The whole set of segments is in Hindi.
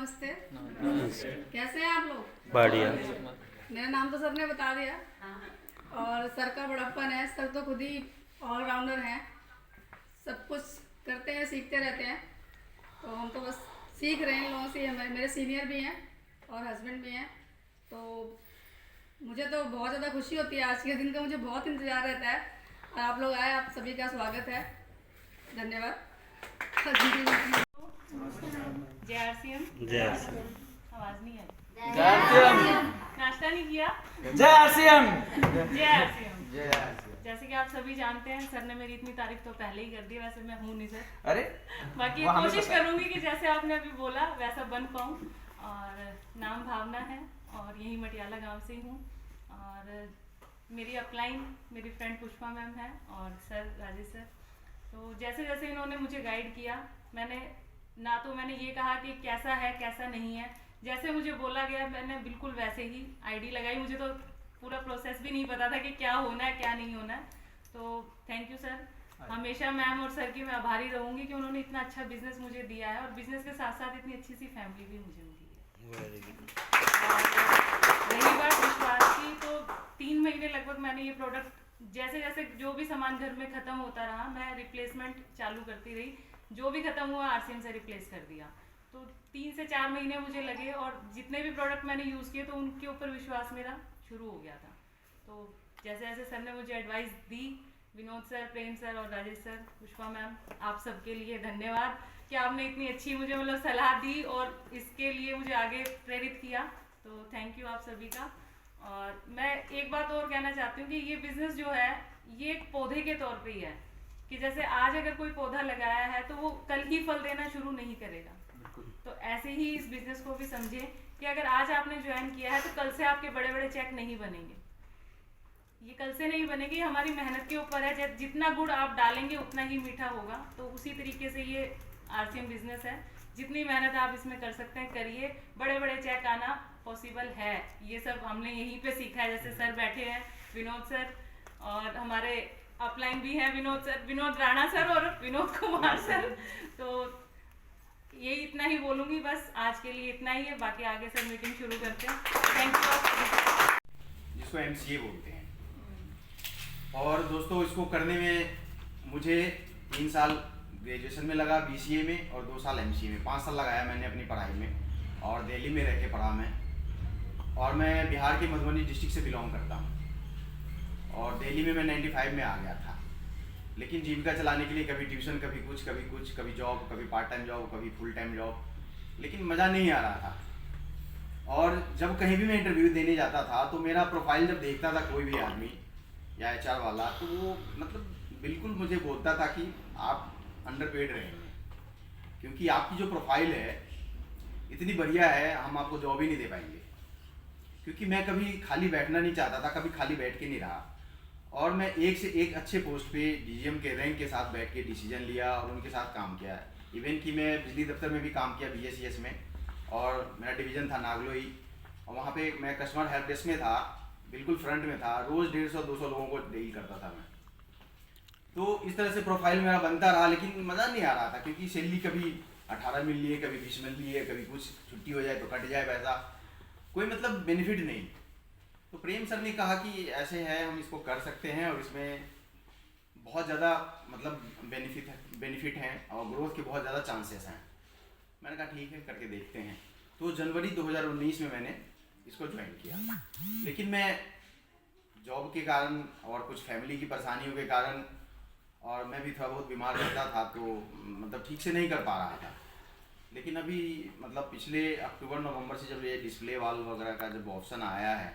नमस्ते। कैसे हैं आप लोग? बढ़िया। मेरा नाम तो सर ने बता दिया और सर का बड़प्पन है। सर तो खुद ही ऑलराउंडर हैं, सब कुछ करते हैं, सीखते रहते हैं। तो हम तो बस सीख रहे हैं इन लोगों से। हमारे मेरे सीनियर भी हैं और हस्बैंड भी हैं। तो मुझे तो बहुत ज़्यादा खुशी होती है। आज के दिन का मुझे बहुत इंतज़ार रहता है और आप लोग आए, आप सभी का स्वागत है। धन्यवाद। जय आरसीएम। जय श्री आवाज नहीं आई। जय आरसीएम। नाश्ता नहीं किया। जय आरसीएम। जय आरसीएम। जय आरसीएम। जैसे कि आप सभी जानते हैं, सर ने मेरी इतनी तारीफ तो पहले ही कर दी। वैसे मैं हूँ नहीं सर, अरे बाकी वो हमें कोशिश पता है। करूंगी कि जैसे आपने अभी बोला वैसा बन पाऊँ। और नाम भावना है और यही मटियाला गांव से ही हूँ। और मेरी अपलाइन मेरी फ्रेंड पुष्पा मैम है और सर राजेश सर। तो जैसे जैसे इन्होंने मुझे गाइड किया, मैंने ये कहा कि कैसा है कैसा नहीं है, जैसे मुझे बोला गया मैंने बिल्कुल वैसे ही आईडी लगाई। मुझे तो पूरा प्रोसेस भी नहीं पता था कि क्या होना है क्या नहीं होना है। तो थैंक यू सर। हमेशा मैम और सर की मैं आभारी रहूंगी कि उन्होंने इतना अच्छा बिजनेस मुझे दिया है और बिजनेस के साथ साथ इतनी अच्छी सी फैमिली भी मुझे मिली है। Very good. और रही बात विश्वास की, तो 3 महीने लगभग मैंने ये प्रोडक्ट जैसे जैसे जो भी सामान घर में खत्म होता रहा, मैं रिप्लेसमेंट चालू करती रही। जो भी खत्म हुआ आरसीएम से रिप्लेस कर दिया। तो 3 से 4 महीने मुझे लगे और जितने भी प्रोडक्ट मैंने यूज़ किए तो उनके ऊपर विश्वास मेरा शुरू हो गया था। तो जैसे जैसे सर ने मुझे एडवाइस दी, विनोद सर, प्रेम सर और राजेश सर, पुष्पा मैम, आप सबके लिए धन्यवाद कि आपने इतनी अच्छी मुझे सलाह दी और इसके लिए मुझे आगे प्रेरित किया। तो थैंक यू आप सभी का। और मैं एक बात और कहना चाहती हूँ कि ये बिज़नेस जो है ये एक पौधे के तौर पे ही है कि जैसे आज अगर कोई पौधा लगाया है तो वो कल ही फल देना शुरू नहीं करेगा। तो ऐसे ही इस बिजनेस को भी समझें कि अगर आज आपने ज्वाइन किया है तो कल से आपके बड़े बड़े चेक नहीं बनेंगे। ये कल से नहीं बनेगी, हमारी मेहनत के ऊपर है। जितना गुड़ आप डालेंगे उतना ही मीठा होगा। तो उसी तरीके से ये आरसीएम बिजनेस है। जितनी मेहनत आप इसमें कर सकते हैं करिए, बड़े बड़े चेक आना पॉसिबल है। ये सब हमने यहीं पे सीखा है। जैसे सर बैठे हैं विनोद सर और हमारे अपलाइन भी हैं विनोद सर, विनोद राणा सर और विनोद कुमार सर। तो ये इतना ही बोलूँगी, बस आज के लिए इतना ही है। बाकी आगे सर मीटिंग शुरू करते हैं। Thank you. जिसको एमसीए बोलते हैं। और दोस्तों इसको करने में मुझे 3 साल ग्रेजुएशन में लगा बीसीए में और 2 साल एमसीए में, 5 साल लगाया मैंने अपनी पढ़ाई में। और दिल्ली में रह के पढ़ा मैं। और मैं बिहार के मधुबनी डिस्ट्रिक्ट से बिलोंग करता हूँ। और दिल्ली में मैं 95 में आ गया था। लेकिन जीविका चलाने के लिए कभी ट्यूशन, कभी कुछ, कभी जॉब, कभी पार्ट टाइम जॉब, कभी फुल टाइम जॉब, लेकिन मज़ा नहीं आ रहा था। और जब कहीं भी मैं इंटरव्यू देने जाता था तो मेरा प्रोफाइल जब देखता था कोई भी आदमी या एचआर वाला, तो वो बिल्कुल मुझे बोलता था कि आप अंडरपेड रहेंगे, क्योंकि आपकी जो प्रोफाइल है इतनी बढ़िया है, हम आपको जॉब ही नहीं दे पाएंगे। क्योंकि मैं कभी खाली बैठना नहीं चाहता था, कभी खाली बैठ के नहीं रहा। और मैं एक से एक अच्छे पोस्ट पे डीजीएम के रैंक के साथ बैठ के डिसीजन लिया और उनके साथ काम किया। इवन कि मैं बिजली दफ्तर में भी काम किया बीएसईएस में, और मेरा डिवीज़न था नागलोई। और वहाँ पे मैं कस्टमर हेल्प डेस्क में था, बिल्कुल फ्रंट में था। रोज़ 150-200 लोगों को डील करता था मैं। तो इस तरह से प्रोफाइल मेरा बनता रहा, लेकिन मज़ा नहीं आ रहा था। क्योंकि सैलरी कभी 18 मिल रही है, कभी 20 मिल रही है, कभी कुछ छुट्टी हो जाए तो कट जाए पैसा, कोई बेनिफिट नहीं। तो प्रेम सर ने कहा कि ऐसे है, हम इसको कर सकते हैं और इसमें बहुत ज़्यादा बेनिफिट हैं और ग्रोथ के बहुत ज़्यादा चांसेस हैं। मैंने कहा ठीक है, करके देखते हैं। तो जनवरी 2019 में मैंने इसको ज्वाइन किया। लेकिन मैं जॉब के कारण और कुछ फैमिली की परेशानियों के कारण, और मैं भी थोड़ा बहुत बीमार रहता था, तो ठीक से नहीं कर पा रहा था। लेकिन अभी पिछले अक्टूबर-नवंबर से जब ये डिस्प्ले वाल वगैरह का जब ऑप्शन आया है,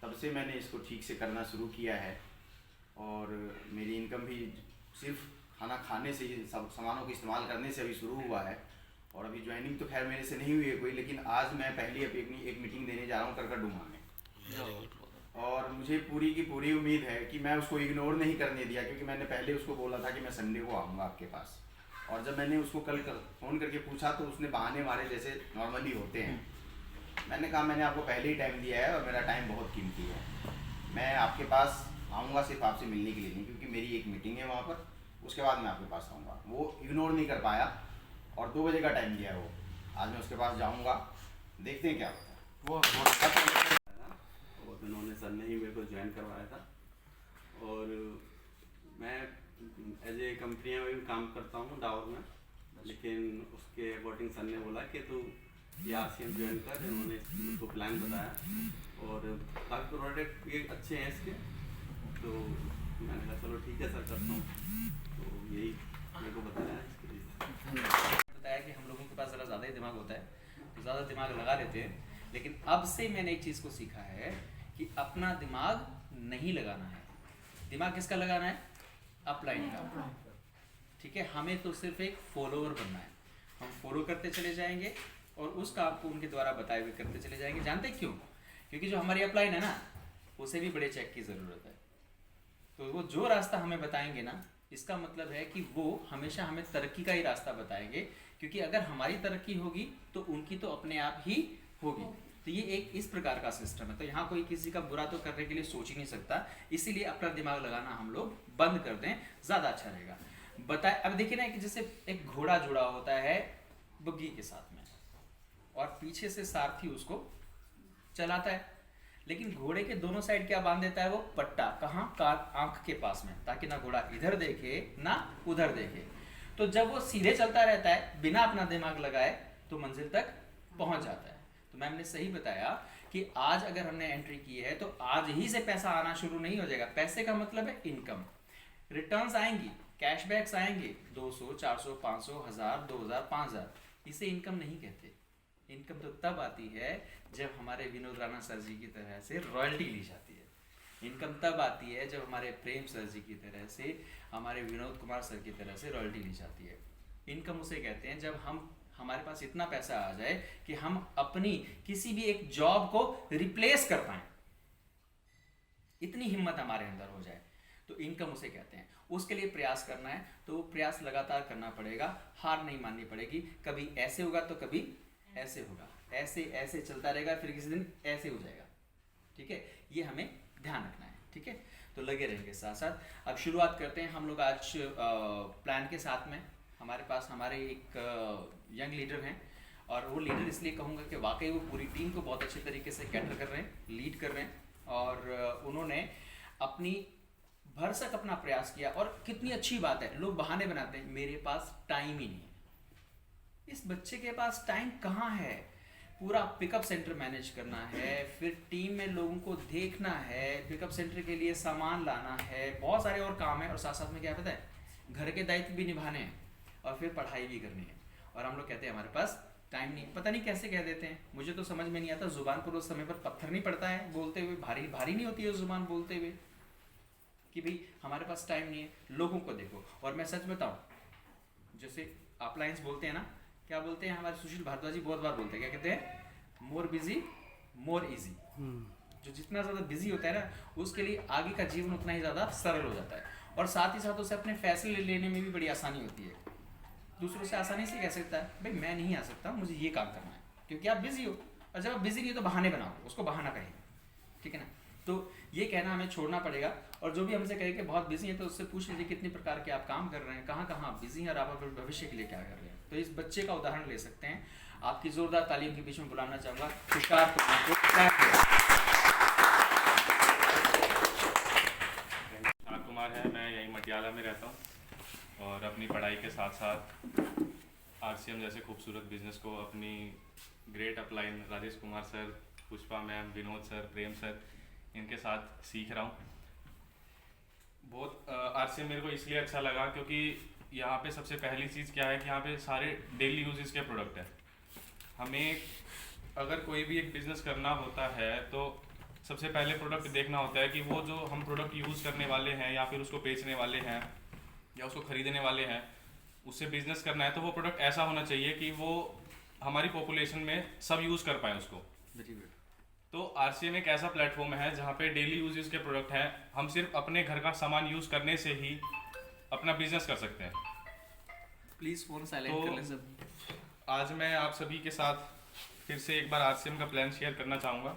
तब से मैंने इसको ठीक से करना शुरू किया है। और मेरी इनकम भी सिर्फ खाना खाने से ही, सब सामानों का इस्तेमाल करने से अभी शुरू हुआ है। और अभी ज्वाइनिंग तो खैर मेरे से नहीं हुई है कोई, लेकिन आज मैं पहली अपनी एक मीटिंग देने जा रहा हूँ करकरडुमा में। और मुझे पूरी की पूरी उम्मीद है कि मैं उसको इग्नोर नहीं करने दिया, क्योंकि मैंने पहले उसको बोला था कि मैं संडे को आऊँगा आपके पास। और जब मैंने उसको कल फ़ोन करके पूछा तो उसने बहाने मारे जैसे नॉर्मली होते हैं। मैंने कहा मैंने आपको पहले ही टाइम दिया है और मेरा टाइम बहुत कीमती है, मैं आपके पास आऊँगा सिर्फ आपसे मिलने के लिए नहीं, क्योंकि मेरी एक मीटिंग है वहाँ पर, उसके बाद मैं आपके पास आऊँगा। वो इग्नोर नहीं कर पाया और 2 बजे का टाइम दिया है वो। आज मैं उसके पास जाऊँगा, देखते हैं क्या होता है। और उन्होंने सर ने ही मेरे को ज्वाइन करवाया था। और मैं एज ए कंपनियाँ में भी काम करता हूँ डावर में, लेकिन उसके अकॉर्डिंग सर ने बोला कि तू ये RCM ज्वाइन कर। उन्होंने उसको प्लान बताया और काफ़ी प्रोडक्ट ये अच्छे हैं इसके, तो मैंने कहा चलो ठीक है सर करता हूँ। तो यही मेरे को बताया है इसके लिए। बताया कि हम लोगों के पास ज़रा ज़्यादा ही दिमाग होता है, तो ज़्यादा दिमाग लगा देते हैं। लेकिन अब से मैंने एक चीज़ को सीखा है कि अपना दिमाग नहीं लगाना है। दिमाग किसका लगाना है? अपलाइन का। ठीक है, हमें तो सिर्फ एक फॉलोअर बनना है। हम फॉलो करते चले जाएंगे और उस काम को उनके द्वारा बताए हुए करते चले जाएंगे। जानते क्यों? क्योंकि जो हमारी अपलाइन है ना, उसे भी बड़े चेक की ज़रूरत है। तो वो जो रास्ता हमें बताएंगे ना, इसका मतलब है कि वो हमेशा हमें तरक्की का ही रास्ता बताएंगे, क्योंकि अगर हमारी तरक्की होगी तो उनकी तो अपने आप ही होगी। तो ये एक इस प्रकार का सिस्टम है। तो यहाँ कोई किसी का बुरा तो करने के लिए सोच ही नहीं सकता, इसीलिए अपना दिमाग लगाना हम लोग बंद कर दें, ज़्यादा अच्छा रहेगा। बताए अब देखिए ना कि जैसे एक घोड़ा जुड़ा होता है बग्गी के साथ में और पीछे से सारथी उसको चलाता है, लेकिन घोड़े के दोनों साइड क्या बांध देता है? वो पट्टा। कहाँ? आंख के पास में, ताकि ना घोड़ा इधर देखे ना उधर देखे। तो जब वो सीधे चलता रहता है बिना अपना दिमाग लगाए तो मंजिल तक पहुंच जाता है। तो मैम ने सही बताया कि आज अगर हमने एंट्री की है तो आज ही से पैसा आना शुरू नहीं हो जाएगा। पैसे का मतलब है इनकम, रिटर्न्स आएंगी, कैशबैक्स आएंगे 200, 400, 500, 1000, 2000, 5000। इसे इनकम नहीं कहते। इनकम तो तब आती है जब हमारे विनोद राणा सर जी की तरह से रॉयल्टी ली जाती है। इनकम तब आती है जब हमारे प्रेम सर जी की तरह से, हमारे विनोद कुमार सर की तरह से रॉयल्टी ली जाती है। इनकम उसे कहते हैं जब हमारे पास इतना पैसा आ जाए कि हम अपनी किसी भी एक जॉब को रिप्लेस कर पाएं, इतनी हिम्मत हमारे अंदर हो जाए, तो इनकम उसे कहते हैं। उसके लिए प्रयास करना है, तो वो प्रयास लगातार करना पड़ेगा, हार नहीं माननी पड़ेगी। कभी ऐसे होगा तो कभी ऐसे होगा, ऐसे ऐसे चलता रहेगा, फिर किसी दिन ऐसे हो जाएगा। ठीक है, ये हमें ध्यान रखना है। ठीक है, तो लगे रहेंगे साथ साथ। अब शुरुआत करते हैं हम लोग आज प्लान के साथ में। हमारे पास हमारे एक यंग लीडर हैं, और वो लीडर इसलिए कहूँगा कि वाकई वो पूरी टीम को बहुत अच्छे तरीके से कैटर कर रहे हैं, लीड कर रहे हैं, और उन्होंने अपनी भरसक अपना प्रयास किया। और कितनी अच्छी बात है, लोग बहाने बनाते हैं, मेरे पास टाइम ही नहीं है। इस बच्चे के पास टाइम कहाँ है? पूरा पिकअप सेंटर मैनेज करना है, फिर टीम में लोगों को देखना है, पिकअप सेंटर के लिए सामान लाना है, बहुत सारे और काम है, और साथ साथ में क्या पता है, घर के दायित्व भी निभाने हैं और फिर पढ़ाई भी करनी है। और हम लोग कहते हैं हमारे पास टाइम नहीं। पता नहीं कैसे कह देते हैं, मुझे तो समझ में नहीं आता। जुबान पर उस समय पर पत्थर नहीं पड़ता है बोलते हुए, भारी भारी नहीं होती है जुबान बोलते हुए कि भाई हमारे पास टाइम नहीं है। लोगों को देखो, और मैं सच बताऊं, जैसे अपलायंस बोलते हैं ना, क्या बोलते हैं हमारे सुशील भारद्वाज जी बहुत बार बोलते हैं, क्या कहते हैं? मोर बिजी मोर इजी। जो जितना ज़्यादा बिजी होता है ना, उसके लिए आगे का जीवन उतना ही ज़्यादा सरल हो जाता है, और साथ ही साथ उसे अपने फैसले लेने में भी बड़ी आसानी होती है। दूसरों से आसानी से कह सकता है भाई मैं नहीं आ सकता, मुझे ये काम करना है, क्योंकि आप बिजी हो। और जब आप बिजी नहीं हो तो बहाने बनाओ, उसको बहाना कहेंगे। ठीक है ना? तो ये कहना हमें छोड़ना पड़ेगा। और जो भी हमसे कहे कि बहुत बिजी है, तो उससे पूछ लीजिए कितने प्रकार के आप काम कर रहे हैं, कहाँ कहाँ आप बिजी हैं, और आप अपने भविष्य के लिए क्या कर रहे हैं। तो इस बच्चे का उदाहरण ले सकते हैं। आपकी जोरदार तालियों के बीच में बुलाना चाहूँगा तुषार कुमार है। मैं यहीं मटियाला में रहता हूँ और अपनी पढ़ाई के साथ साथ RCM जैसे खूबसूरत बिजनेस को अपनी great upline Rajesh Kumar sir, Pushpa ma'am, Vinod sir, Prem sir, इनके साथ सीख रहा हूँ। बहुत RCM मेरे को इसलिए अच्छा लगा क्योंकि यहाँ पे सबसे पहली चीज़ क्या है कि यहाँ पे सारे डेली यूजेस के प्रोडक्ट हैं। हमें अगर कोई भी एक बिज़नेस करना होता है तो सबसे पहले प्रोडक्ट देखना होता है कि वो जो हम प्रोडक्ट यूज़ करने वाले हैं या फिर उसको बेचने वाले हैं या उसको ख़रीदने वाले हैं, उससे बिज़नेस करना है तो वो प्रोडक्ट ऐसा होना चाहिए कि वो हमारी पॉपुलेशन में सब यूज़ कर पाएँ उसको। तो RCM एक ऐसा प्लेटफॉर्म है जहाँ पे डेली यूजेस के प्रोडक्ट हैं। हम सिर्फ अपने घर का सामान यूज़ करने से ही अपना बिजनेस कर सकते हैं। प्लीज़ फ़ोन साइलेंट कर लें सब। आज मैं आप सभी के साथ फिर से एक बार RCM का प्लान शेयर करना चाहूँगा।